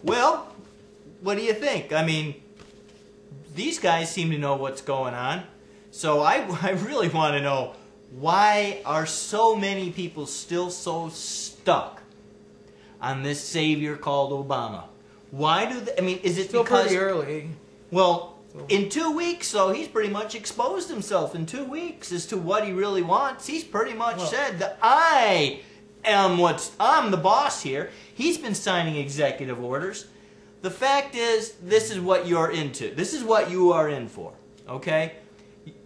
Well, what do you think? I mean, these guys seem to know what's going on. So I really want to know, why are so many people still so stuck on this savior called Obama? Why do they, I mean, is it still because... pretty early. Well, in 2 weeks, so he's pretty much exposed himself in 2 weeks as to what he really wants. He's pretty much said that I'm the boss here. He's been signing executive orders. The fact is, this is what you're into. This is what you are in for, okay?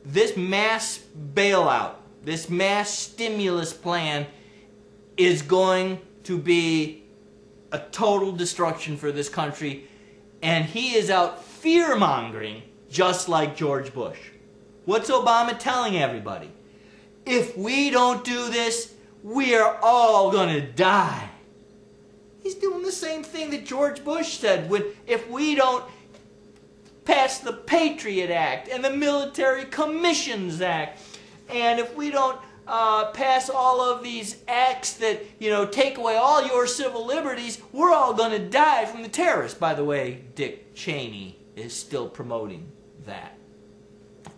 This mass bailout, this mass stimulus plan is going to be a total destruction for this country, and he is out fear-mongering just like George Bush. What's Obama telling everybody? If we don't do this, we are all going to die. He's doing the same thing that George Bush said. If we don't pass the Patriot Act and the Military Commissions Act, and if we don't pass all of these acts that, you know, take away all your civil liberties, we're all going to die from the terrorists. By the way, Dick Cheney is still promoting that.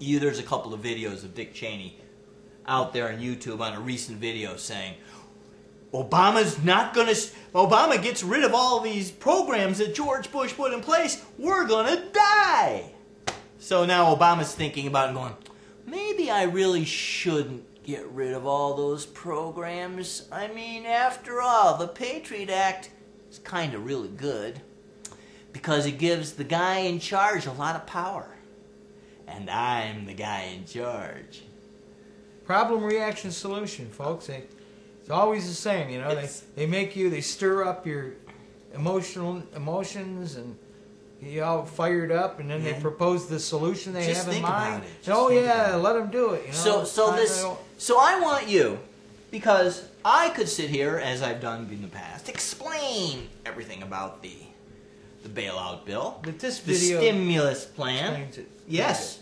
There's a couple of videos of Dick Cheney out there on YouTube on a recent video saying, Obama gets rid of all these programs that George Bush put in place, we're going to die. So now Obama's thinking about it and going, maybe I really shouldn't get rid of all those programs. I mean, after all, the Patriot Act is kind of really good because it gives the guy in charge a lot of power. And I'm the guy in charge. Problem, reaction, solution, folks. It's always the same, you know. They stir up your emotions and you all fired up, and then they propose the solution they have in mind. Let them do it. You know? So I want you, because I could sit here as I've done in the past, explain everything about the bailout bill, but this the video stimulus plan. explains it. Yes,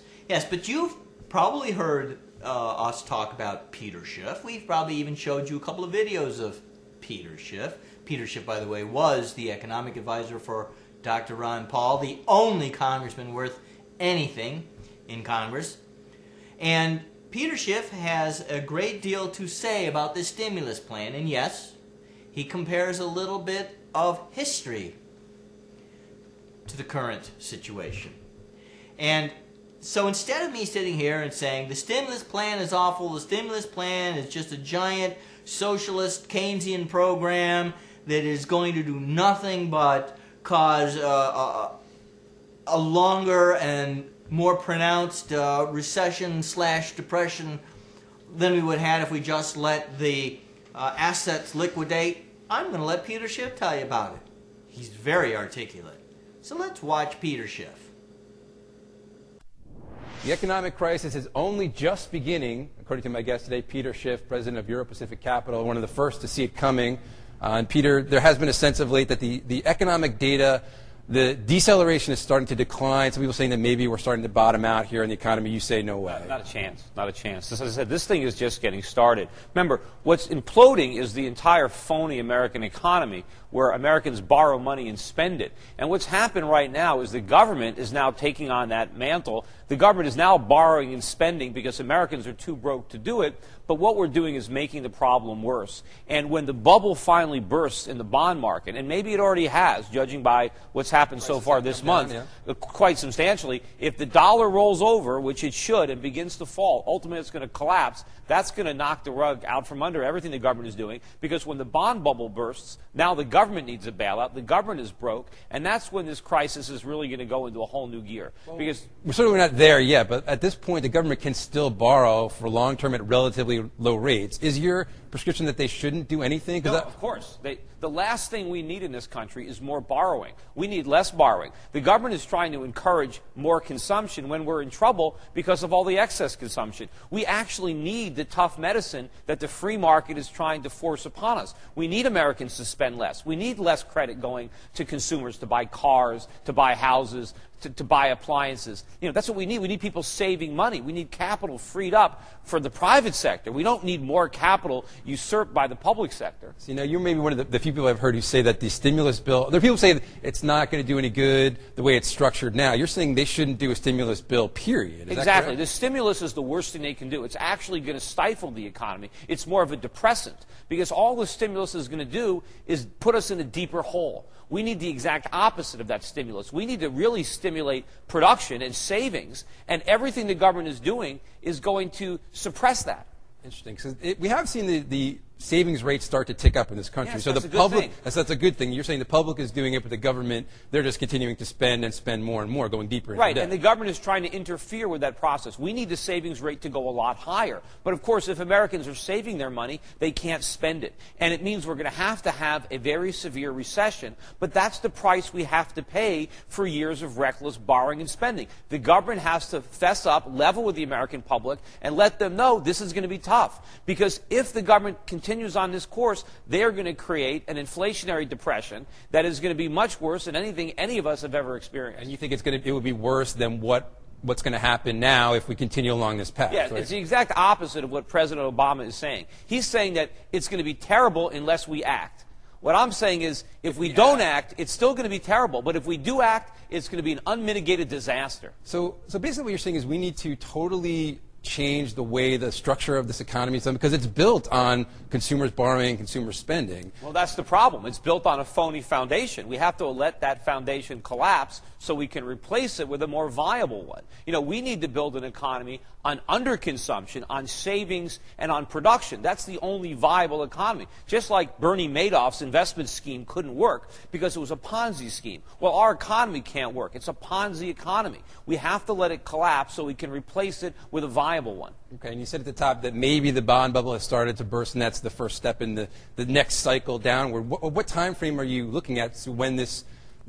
but you've probably heard us talk about Peter Schiff. We've probably even showed you a couple of videos of Peter Schiff. Peter Schiff, by the way, was the economic advisor for Dr. Ron Paul, the only congressman worth anything in Congress. And Peter Schiff has a great deal to say about this stimulus plan. And yes, he compares a little bit of history to the current situation. And so instead of me sitting here and saying the stimulus plan is awful, the stimulus plan is just a giant socialist Keynesian program that is going to do nothing but cause a longer and more pronounced recession/depression than we would have if we just let the assets liquidate, I'm going to let Peter Schiff tell you about it. He's very articulate. So let's watch Peter Schiff. The economic crisis is only just beginning, according to my guest today, Peter Schiff, president of Euro-Pacific Capital, one of the first to see it coming. And Peter, there has been a sense of late that the economic data, the deceleration is starting to decline. Some people saying that maybe we're starting to bottom out here in the economy. You say no way. Not a chance. Not a chance. As I said, this thing is just getting started. Remember, what's imploding is the entire phony American economy, where Americans borrow money and spend it. And what's happened right now is the government is now taking on that mantle. The government is now borrowing and spending because Americans are too broke to do it. But what we're doing is making the problem worse. And when the bubble finally bursts in the bond market, and maybe it already has, judging by what's happened so far this month, quite substantially, if the dollar rolls over, which it should, and begins to fall, ultimately it's going to collapse. That's going to knock the rug out from under everything the government is doing, because when the bond bubble bursts, now the government needs a bailout, the government is broke, and that's when this crisis is really going to go into a whole new gear. Because we're certainly not there yet, but at this point the government can still borrow for long-term at relatively low rates. Is your prescription that they shouldn't do anything? No, of course. The last thing we need in this country is more borrowing. We need less borrowing. The government is trying to encourage more consumption when we're in trouble because of all the excess consumption. We actually need the tough medicine that the free market is trying to force upon us. We need Americans to spend less. We need less credit going to consumers to buy cars, to buy houses, to buy appliances. You know, that's what we need. We need people saving money. We need capital freed up for the private sector. We don't need more capital usurped by the public sector. So, you're maybe one of the few people I've heard who say that the stimulus bill, there are people who say that it's not going to do any good the way it's structured now. You're saying they shouldn't do a stimulus bill, period. Is exactly. The stimulus is the worst thing they can do. It's actually going to stifle the economy. It's more of a depressant, because all the stimulus is going to do is put us in a deeper hole. We need the exact opposite of that stimulus. We need to really stimulate production and savings, and everything the government is doing is going to suppress that. Interesting. So we have seen the savings rates start to tick up in this country. Yes, so that's the a good public, thing. that's a good thing. You're saying the public is doing it, but the government, they're just continuing to spend and spend more and more, going deeper into Right, debt. and the government is trying to interfere with that process. We need the savings rate to go a lot higher. But of course, if Americans are saving their money, they can't spend it. And it means we're going to have a very severe recession. But that's the price we have to pay for years of reckless borrowing and spending. The government has to fess up, level with the American public, and let them know this is going to be tough. Because if the government continues on this course, they're going to create an inflationary depression that is going to be much worse than anything any of us have ever experienced. And you think it would be worse than what's going to happen now if we continue along this path? Yeah, right? It's the exact opposite of what President Obama is saying. He's saying that it's going to be terrible unless we act. What I'm saying is, if we don't act, it's still going to be terrible. But if we do act, it's going to be an unmitigated disaster. So basically what you're saying is we need to totally change the way the structure of this economy is done, because it's built on consumers borrowing, consumers spending. Well, that's the problem. It's built on a phony foundation. We have to let that foundation collapse so we can replace it with a more viable one. We need to build an economy on underconsumption, on savings, and on production. That's the only viable economy. Just like Bernie Madoff's investment scheme couldn't work because it was a Ponzi scheme. Well, our economy can't work. It's a Ponzi economy. We have to let it collapse so we can replace it with a viable one. Okay, and you said at the top that maybe the bond bubble has started to burst, and that's the first step in the next cycle downward. What time frame are you looking at when the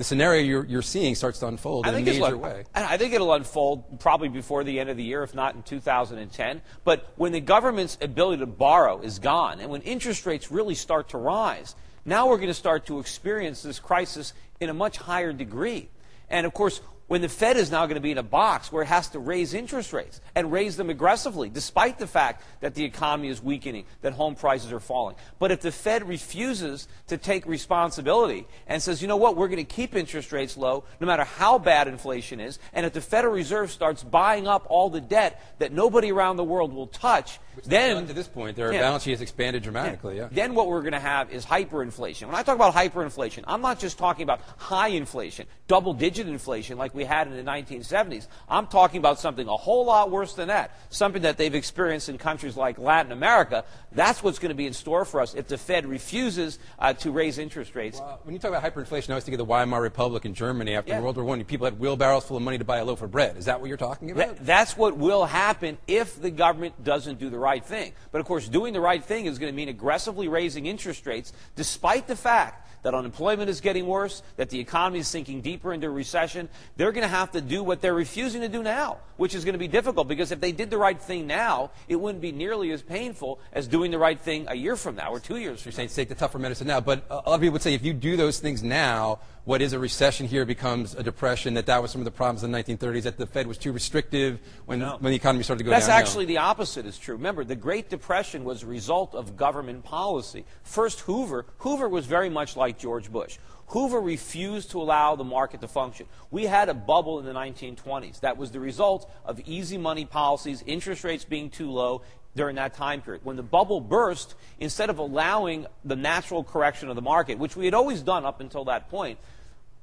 scenario you're seeing starts to unfold in a major way? I think it'll unfold probably before the end of the year, if not in 2010. But when the government's ability to borrow is gone, and when interest rates really start to rise, now we're going to start to experience this crisis in a much higher degree. And of course, when the Fed is now going to be in a box where it has to raise interest rates and raise them aggressively, despite the fact that the economy is weakening, that home prices are falling. But if the Fed refuses to take responsibility and says, you know what, we're going to keep interest rates low no matter how bad inflation is, and if the Federal Reserve starts buying up all the debt that nobody around the world will touch, then to this point, their balance sheet has expanded dramatically. Then what we're going to have is hyperinflation. When I talk about hyperinflation, I'm not just talking about high inflation, double-digit inflation like we had in the 1970s. I'm talking about something a whole lot worse than that, something that they've experienced in countries like Latin America. That's what's going to be in store for us if the Fed refuses to raise interest rates. Well, when you talk about hyperinflation, I always think of the Weimar Republic in Germany after World War I. People had wheelbarrows full of money to buy a loaf of bread. Is that what you're talking about? That's what will happen if the government doesn't do the right thing. But of course, doing the right thing is going to mean aggressively raising interest rates, despite the fact that unemployment is getting worse, that the economy is sinking deeper into a recession. They're going to have to do what they're refusing to do now, which is going to be difficult, because if they did the right thing now, it wouldn't be nearly as painful as doing the right thing a year from now or 2 years from now. You're saying take the tougher medicine now, but a lot of people would say if you do those things now, what is a recession here becomes a depression, that was some of the problems in the 1930s, that the Fed was too restrictive when the economy started to go down. That's actually the opposite is true. Remember, the Great Depression was a result of government policy. First, Hoover was very much like George Bush. Hoover refused to allow the market to function. We had a bubble in the 1920s. That was the result of easy money policies, interest rates being too low during that time period. When the bubble burst, instead of allowing the natural correction of the market, which we had always done up until that point,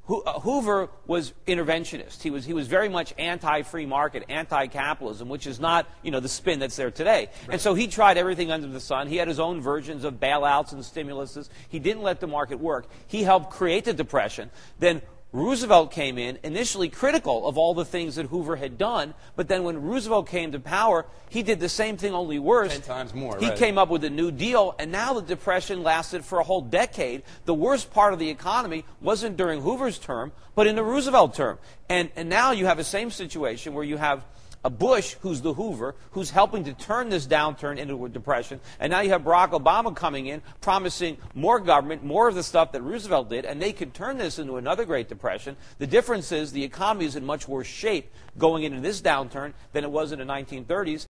Hoover was interventionist. He was very much anti-free market, anti-capitalism, which is not, the spin that's there today. Right. And so he tried everything under the sun. He had his own versions of bailouts and stimuluses. He didn't let the market work. He helped create the Depression. Then Roosevelt came in, initially critical of all the things that Hoover had done, but then when Roosevelt came to power, he did the same thing, only worse. 10 times more, He came up with a New Deal, and now the Depression lasted for a whole decade. The worst part of the economy wasn't during Hoover's term, but in the Roosevelt term. And now you have the same situation where you have a Bush, who's the Hoover, who's helping to turn this downturn into a depression. And now you have Barack Obama coming in, promising more government, more of the stuff that Roosevelt did, and they could turn this into another Great Depression. The difference is the economy is in much worse shape going into this downturn than it was in the 1930s.